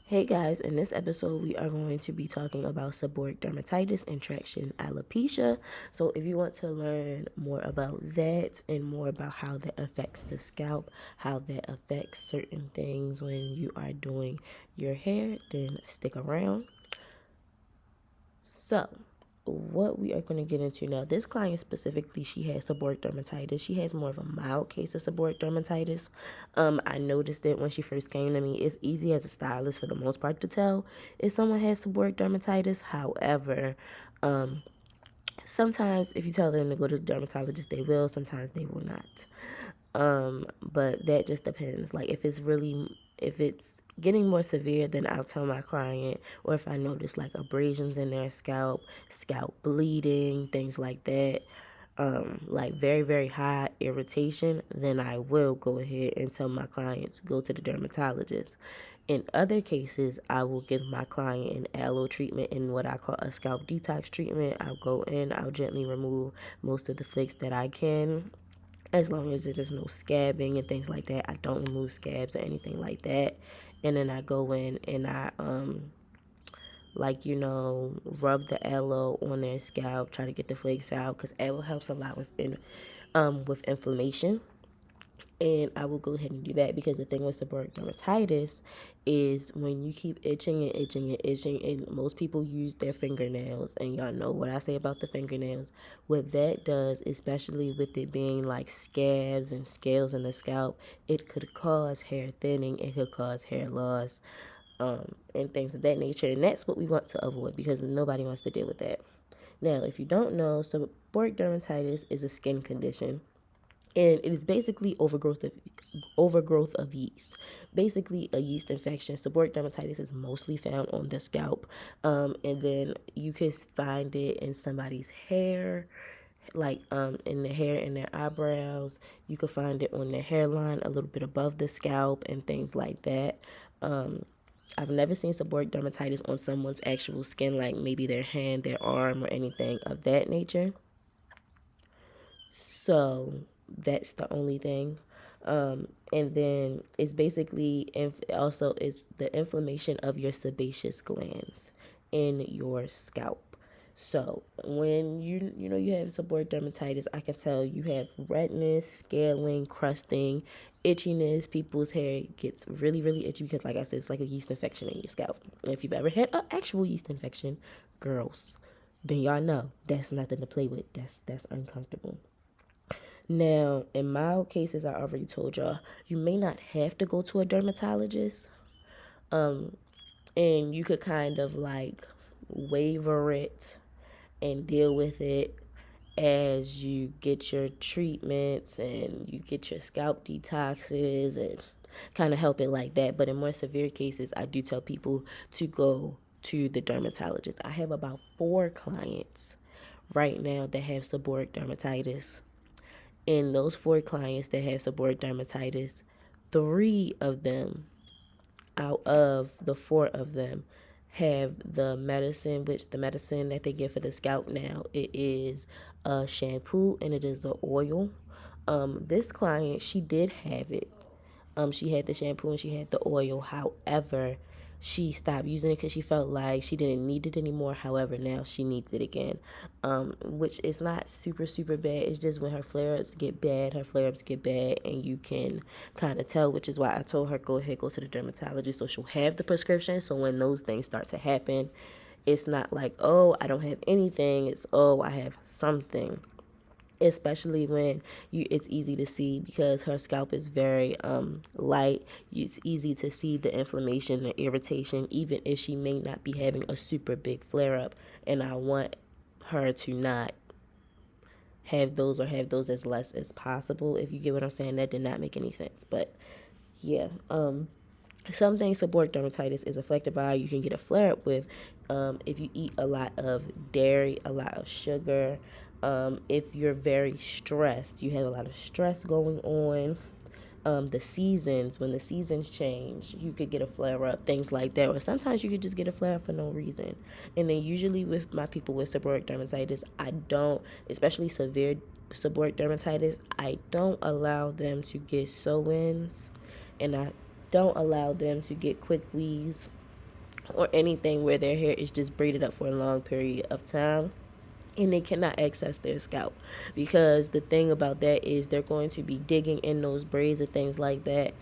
Hey guys, in this episode we are going to be talking about seborrheic dermatitis and traction alopecia. So if you want to learn more about that and more about how that affects the scalp, how that affects certain things when you are doing your hair, then stick around. So, what we are going to get into now, this client specifically, she has seborrheic dermatitis. She has more of a mild case of seborrheic dermatitis. I noticed it when she first came to me. It's easy as a stylist for the most part to tell if someone has seborrheic dermatitis. However, sometimes if you tell them to go to the dermatologist, they will. Sometimes they will not. But that just depends. Like if it's getting more severe, then I'll tell my client, or if I notice like abrasions in their scalp bleeding, things like that, like very, very high irritation, then I will go ahead and tell my client to go to the dermatologist. In other cases, I will give my client an aloe treatment and what I call a scalp detox treatment. I'll go in, I'll gently remove most of the flakes that I can, as long as there's no scabbing and things like that. I don't remove scabs or anything like that. And then I go in and I rub the aloe on their scalp, try to get the flakes out, because aloe helps a lot with inflammation. And I will go ahead and do that, because the thing with seborrheic dermatitis is when you keep itching and itching and itching, and most people use their fingernails, and y'all know what I say about the fingernails. What that does, especially with it being like scabs and scales in the scalp, it could cause hair thinning, it could cause hair loss, and things of that nature. And that's what we want to avoid, because nobody wants to deal with that. Now, if you don't know, seborrheic dermatitis is a skin condition, and it is basically overgrowth of yeast. Basically, a yeast infection. Seborrheic dermatitis is mostly found on the scalp, and then you can find it in somebody's hair, like in the hair and their eyebrows. You can find it on their hairline, a little bit above the scalp, and things like that. I've never seen seborrheic dermatitis on someone's actual skin, like maybe their hand, their arm, or anything of that nature. So that's the only thing. And then it's basically, also it's the inflammation of your sebaceous glands in your scalp. So when you have seborrheic dermatitis, I can tell you have redness, scaling, crusting, itchiness. People's hair gets really, really itchy because, like I said, it's like a yeast infection in your scalp. And if you've ever had an actual yeast infection, girls, then y'all know that's nothing to play with. That's uncomfortable. Now, in mild cases, I already told y'all, you may not have to go to a dermatologist, and you could kind of like waiver it and deal with it as you get your treatments and you get your scalp detoxes, and kind of help it like that. But in more severe cases, I do tell people to go to the dermatologist. I have about 4 clients right now that have seborrheic dermatitis. In those 4 clients that have seborrheic dermatitis, 3 of them out of the 4 of them have the medicine, which the medicine that they give for the scalp now, it is a shampoo and it is an oil. This client, she did have it. She had the shampoo and she had the oil. However, she stopped using it because she felt like she didn't need it anymore. However, now she needs it again, which is not super, super bad. It's just when her flare-ups get bad, and you can kind of tell, which is why I told her, go ahead, go to the dermatologist, so she'll have the prescription. So when those things start to happen, it's not like, oh, I don't have anything. It's, oh, I have something. Especially when it's easy to see, because her scalp is very light. It's easy to see the inflammation and irritation, even if she may not be having a super big flare up. And I want her to not have those, or have those as less as possible. If you get what I'm saying, that did not make any sense. But yeah, some things seborrheic dermatitis is affected by, you can get a flare up with, if you eat a lot of dairy, a lot of sugar, if you're very stressed, you have a lot of stress going on, the seasons, when the seasons change, you could get a flare up, things like that. Or sometimes you could just get a flare up for no reason. And then usually with my people with seborrheic dermatitis, I don't, especially severe seborrheic dermatitis, I don't allow them to get sew-ins, and I don't allow them to get quick weaves. or anything where their hair is just braided up for a long period of time and they cannot access their scalp, because the thing about that is they're going to be digging in those braids and things like that,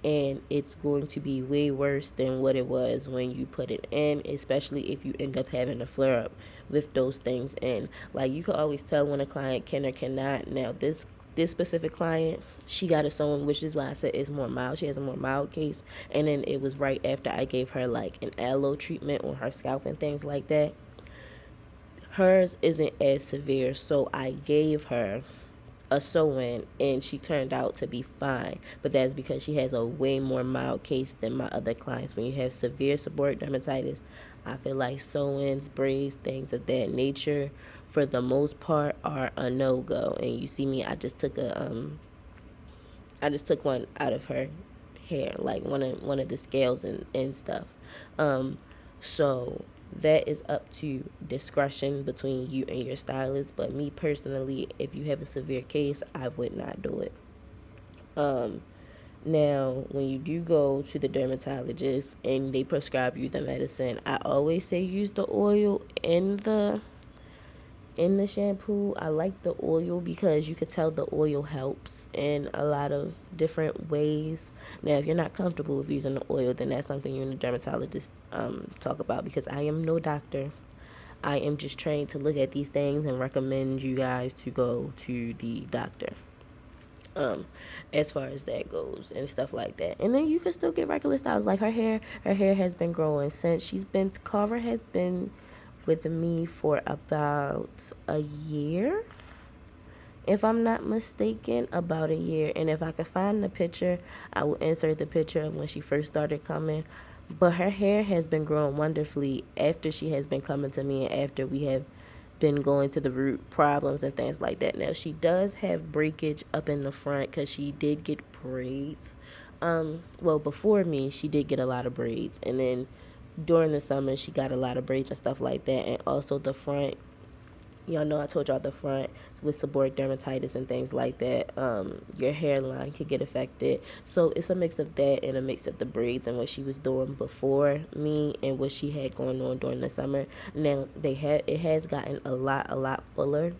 and it's going to be way worse than what it was when you put it in, especially if you end up having a flare up with those things in. Like, you can always tell when a client can or cannot. Now, this specific client, she got a sewing, which is why I said it's more mild. She has a more mild case, and then it was right after I gave her like an aloe treatment on her scalp and things like that. Hers isn't as severe, so I gave her a sew-in and she turned out to be fine. But that's because she has a way more mild case than my other clients. When you have severe seborrheic dermatitis, I feel like sew-ins, braids, things of that nature, for the most part, are a no-go. And you see me, I just took one out of her hair, like one of the scales and stuff. Um, so that is up to discretion between you and your stylist. But me personally, if you have a severe case, I would not do it. Um, Now, when you do go to the dermatologist and they prescribe you the medicine, I always say use the oil in the shampoo. I like the oil because you could tell the oil helps in a lot of different ways. Now, if you're not comfortable with using the oil, then that's something you and the dermatologist talk about, because I am no doctor. I am just trained to look at these things and recommend you guys to go to the doctor. Um, as far as that goes and stuff like that. And then you can still get regular styles. Like her hair has been growing since Carver has been with me for about a year, if I'm not mistaken, about a year. And if I could find the picture, I will insert the picture of when she first started coming. But her hair has been growing wonderfully after she has been coming to me and after we have been going to the root problems and things like that. Now, she does have breakage up in the front because she did get braids. Well, before me, she did get a lot of braids. And then during the summer, she got a lot of braids and stuff like that. And also the front, y'all know I told y'all the front with seborrheic dermatitis and things like that, your hairline could get affected. So it's a mix of that and a mix of the braids and what she was doing before me and what she had going on during the summer. Now it has gotten a lot fuller,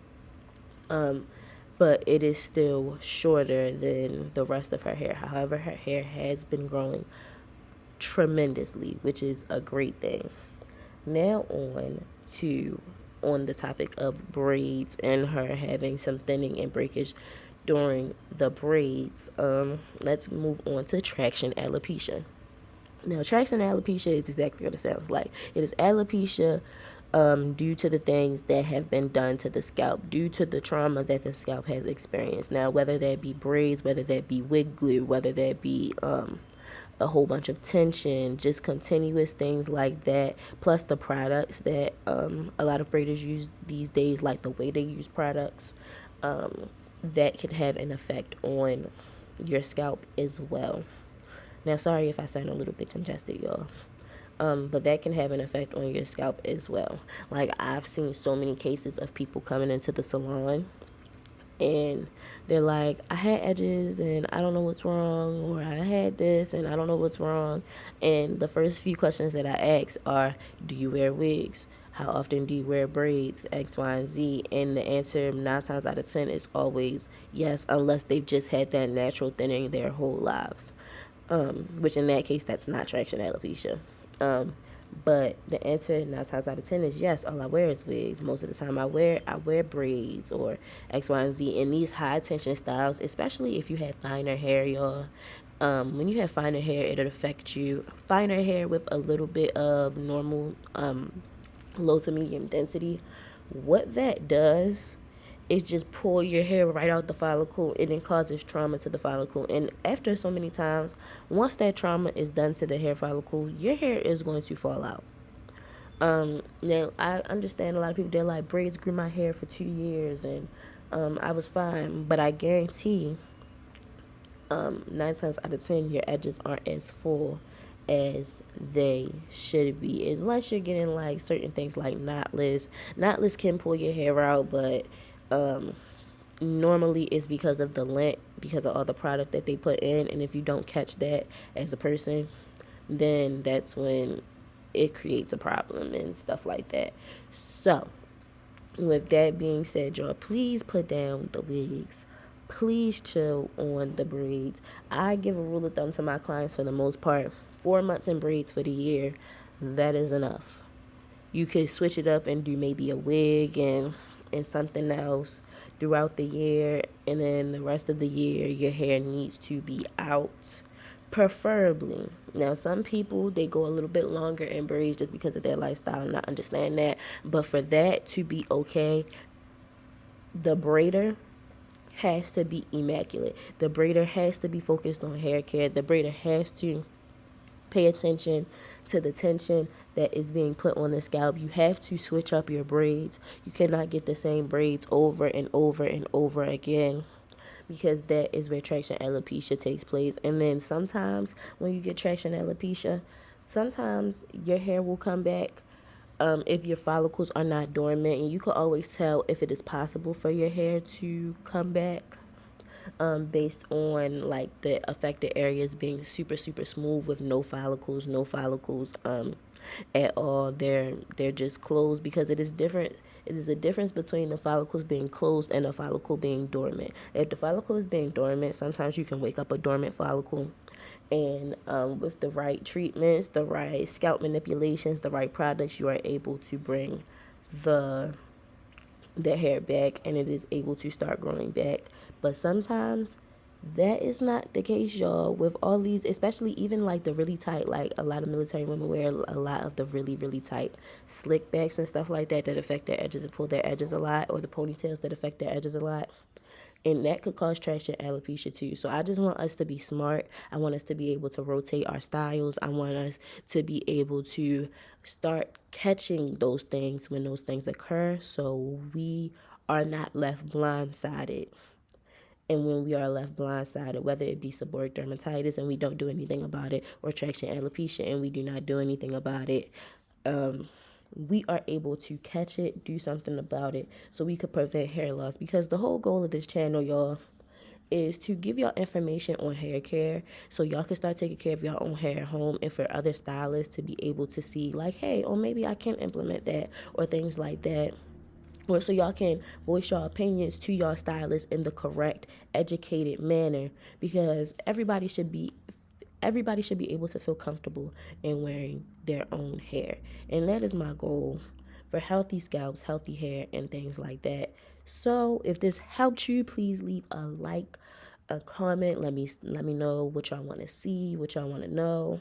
but it is still shorter than the rest of her hair. However, her hair has been growing tremendously, which is a great thing. Now on the topic of braids and her having some thinning and breakage during the braids. Let's move on to traction alopecia. Now, traction alopecia is exactly what it sounds like. It is alopecia due to the things that have been done to the scalp, due to the trauma that the scalp has experienced. Now, whether that be braids, whether that be wig glue, whether that be a whole bunch of tension, just continuous things like that, plus the products that a lot of braiders use these days, like the way they use products, that can have an effect on your scalp as well. Now, sorry if I sound a little bit congested, y'all. But that can have an effect on your scalp as well. Like, I've seen so many cases of people coming into the salon and they're like, I had edges and I don't know what's wrong, or I had this and I don't know what's wrong. And the first few questions that I ask are, do you wear wigs? How often do you wear braids? X, Y, and Z. And the answer 9 times out of 10 is always yes, unless they've just had that natural thinning their whole lives. Which in that case, that's not traction alopecia. But the answer 9 times out of 10 is yes. All I wear is wigs. Most of the time I wear braids or X, Y, and Z. In these high tension styles, especially if you have finer hair, y'all. When you have finer hair, it'll affect you. Finer hair with a little bit of normal, low to medium density. What that does is just pull your hair right out the follicle, and it causes trauma to the follicle. And after so many times, once that trauma is done to the hair follicle, your hair is going to fall out. Now, I understand a lot of people, they're like, braids grew my hair for 2 years and I was fine. But I guarantee 9 times out of 10, your edges aren't as full as they should be, unless you're getting like certain things like knotless. Knotless can pull your hair out, but normally it's because of the lint, because of all the product that they put in. And if you don't catch that as a person, then that's when it creates a problem and stuff like that. So with that being said, y'all, please put down the wigs. Please chill on the braids. I give a rule of thumb to my clients for the most part: 4 months in braids for the year. That is enough. You could switch it up and do maybe a wig and something else throughout the year, and then the rest of the year your hair needs to be out, preferably. Now some people, they go a little bit longer in braids just because of their lifestyle, and I understand that, but for that to be okay, the braider has to be immaculate. The braider has to be focused on hair care. The braider has to pay attention to the tension that is being put on the scalp. You have to switch up your braids. You cannot get the same braids over and over and over again, because that is where traction alopecia takes place. And then sometimes when you get traction alopecia, sometimes your hair will come back, if your follicles are not dormant, and you can always tell if it is possible for your hair to come back, based on like the affected areas being super super smooth with no follicles at all. They're just closed, because it is different. It is a difference between the follicles being closed and the follicle being dormant. If the follicle is being dormant, sometimes you can wake up a dormant follicle, and with the right treatments, the right scalp manipulations, the right products, you are able to bring the hair back, and it is able to start growing back. But sometimes that is not the case, y'all. With all these, especially even like the really tight, like a lot of military women wear a lot of the really really tight slick backs and stuff like that, that affect their edges and pull their edges a lot, or the ponytails that affect their edges a lot, and that could cause traction alopecia too. So I just want us to be smart. I want us to be able to rotate our styles. I want us to be able to start catching those things when those things occur, so we are not left blindsided. And when we are left blindsided, whether it be seborrheic dermatitis and we don't do anything about it, or traction alopecia and we do not do anything about it, we are able to catch it, do something about it, so we could prevent hair loss. Because the whole goal of this channel, y'all, is to give y'all information on hair care, so y'all can start taking care of your own hair at home, and for other stylists to be able to see like, hey, oh, maybe I can implement that, or things like that. Or so y'all can voice your opinions to y'all stylist in the correct, educated manner, because everybody should be able to feel comfortable in wearing their own hair. And that is my goal for healthy scalps, healthy hair, and things like that. So if this helped you, please leave a like, a comment. Let me know what y'all want to see, what y'all want to know,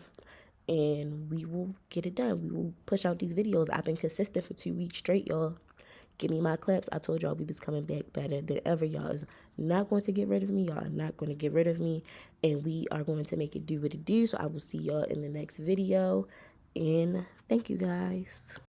and we will get it done. We will push out these videos. I've been consistent for 2 weeks straight, y'all. Give me my claps. I told y'all we was coming back better than ever. Y'all is not going to get rid of me. Y'all are not going to get rid of me. And we are going to make it do what it do. So I will see y'all in the next video. And thank you guys.